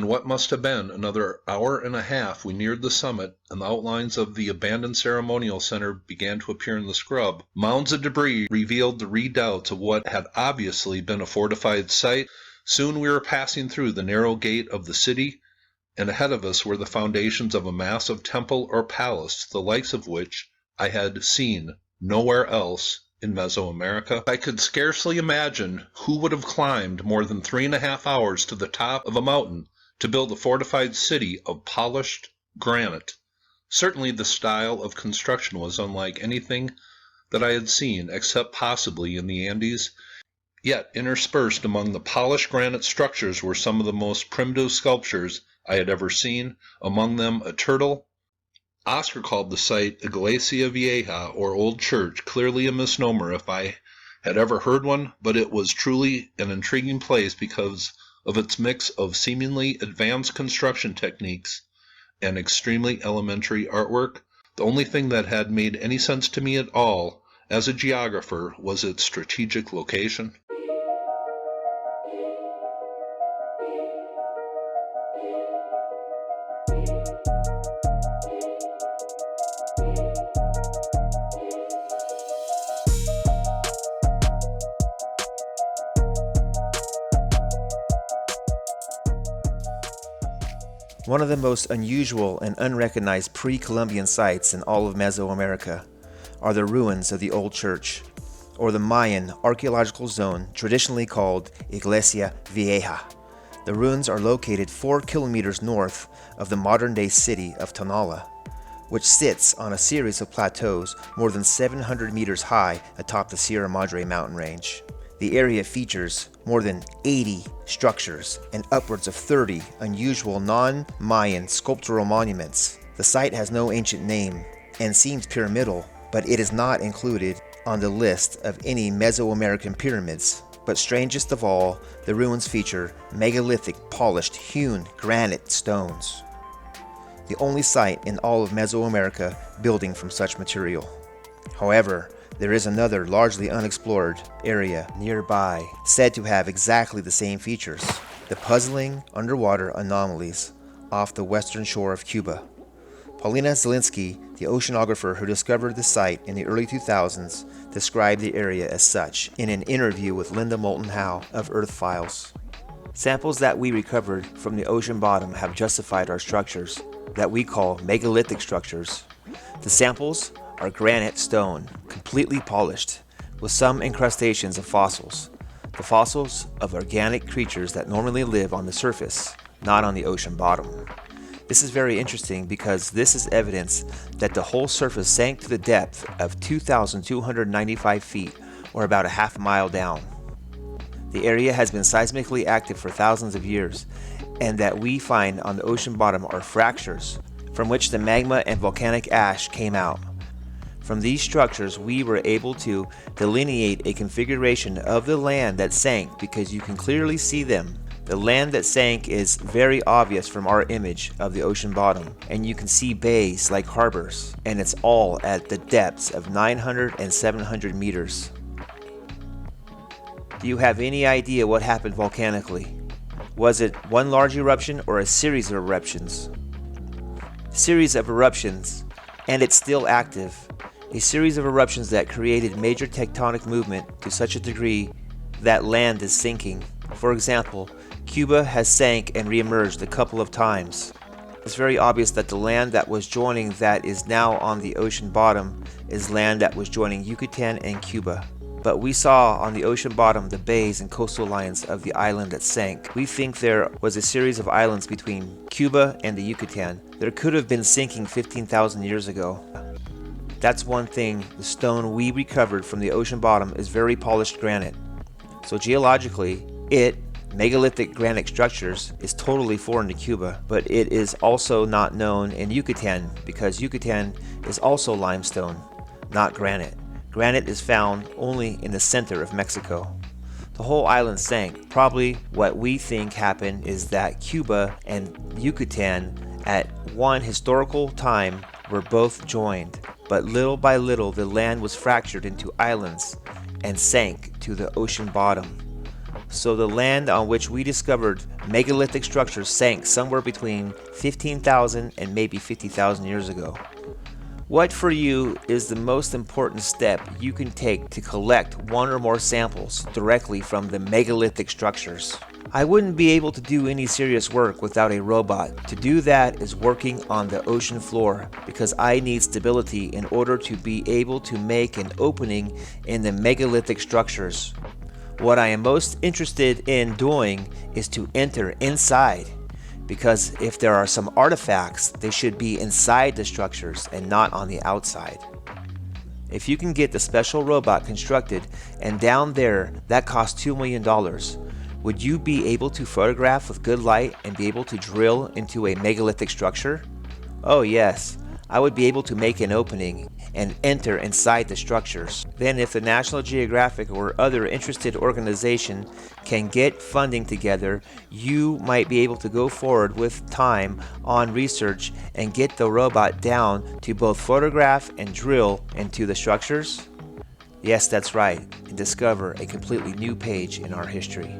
In what must have been another hour and a half, we neared the summit, and the outlines of the abandoned ceremonial center began to appear in the scrub. Mounds of debris revealed the redoubts of what had obviously been a fortified site. Soon we were passing through the narrow gate of the city, and ahead of us were the foundations of a massive temple or palace, the likes of which I had seen nowhere else in Mesoamerica. I could scarcely imagine who would have climbed more than 3.5 hours to the top of a mountain to build a fortified city of polished granite. Certainly the style of construction was unlike anything that I had seen, except possibly in the Andes. Yet interspersed among the polished granite structures were some of the most primitive sculptures I had ever seen, among them a turtle. Oscar called the site Iglesia Vieja, or Old Church, clearly a misnomer if I had ever heard one, but it was truly an intriguing place because of its mix of seemingly advanced construction techniques and extremely elementary artwork. The only thing that had made any sense to me at all as a geographer was its strategic location. One of the most unusual and unrecognized pre-Columbian sites in all of Mesoamerica are the ruins of the Old Church, or the Mayan archaeological zone traditionally called Iglesia Vieja. The ruins are located 4 kilometers north of the modern-day city of Tonala, which sits on a series of plateaus more than 700 meters high atop the Sierra Madre mountain range. The area features more than 80 structures and upwards of 30 unusual non-Mayan sculptural monuments. The site has no ancient name and seems pyramidal, but it is not included on the list of any Mesoamerican pyramids. But strangest of all, the ruins feature megalithic polished hewn granite stones. The only site in all of Mesoamerica building from such material. However, there is another largely unexplored area nearby, said to have exactly the same features: the puzzling underwater anomalies off the western shore of Cuba. Paulina Zielinski, the oceanographer who discovered the site in the early 2000s, described the area as such in an interview with Linda Moulton Howe of Earth Files. Samples that we recovered from the ocean bottom have justified our structures that we call megalithic structures. The samples are granite stone, completely polished, with some incrustations of fossils. The fossils of organic creatures that normally live on the surface, not on the ocean bottom. This is very interesting because this is evidence that the whole surface sank to the depth of 2,295 feet, or about a half mile down. The area has been seismically active for thousands of years, and that we find on the ocean bottom are fractures from which the magma and volcanic ash came out. From these structures, we were able to delineate a configuration of the land that sank because you can clearly see them. The land that sank is very obvious from our image of the ocean bottom, and you can see bays like harbors, and it's all at the depths of 900 and 700 meters. Do you have any idea what happened volcanically? Was it one large eruption or a series of eruptions? Series of eruptions, and it's still active. A series of eruptions that created major tectonic movement to such a degree that land is sinking. For example, Cuba has sank and re-emerged a couple of times. It's very obvious that the land that was joining that is now on the ocean bottom is land that was joining Yucatan and Cuba. But we saw on the ocean bottom the bays and coastal lines of the island that sank. We think there was a series of islands between Cuba and the Yucatan. There could have been sinking 15,000 years ago. That's one thing, the stone we recovered from the ocean bottom is very polished granite. So geologically, megalithic granite structures, is totally foreign to Cuba, but it is also not known in Yucatan because Yucatan is also limestone, not granite. Granite is found only in the center of Mexico. The whole island sank. Probably what we think happened is that Cuba and Yucatan at one historical time were both joined, but little by little the land was fractured into islands and sank to the ocean bottom. So the land on which we discovered megalithic structures sank somewhere between 15,000 and maybe 50,000 years ago. What for you is the most important step you can take to collect one or more samples directly from the megalithic structures? I wouldn't be able to do any serious work without a robot. To do that is working on the ocean floor, because I need stability in order to be able to make an opening in the megalithic structures. What I am most interested in doing is to enter inside, because if there are some artifacts, they should be inside the structures and not on the outside. If you can get the special robot constructed and down there, that costs $2 million. Would you be able to photograph with good light and be able to drill into a megalithic structure? Oh yes, I would be able to make an opening and enter inside the structures. Then if the National Geographic or other interested organization can get funding together, you might be able to go forward with time on research and get the robot down to both photograph and drill into the structures. Yes, that's right, and discover a completely new page in our history.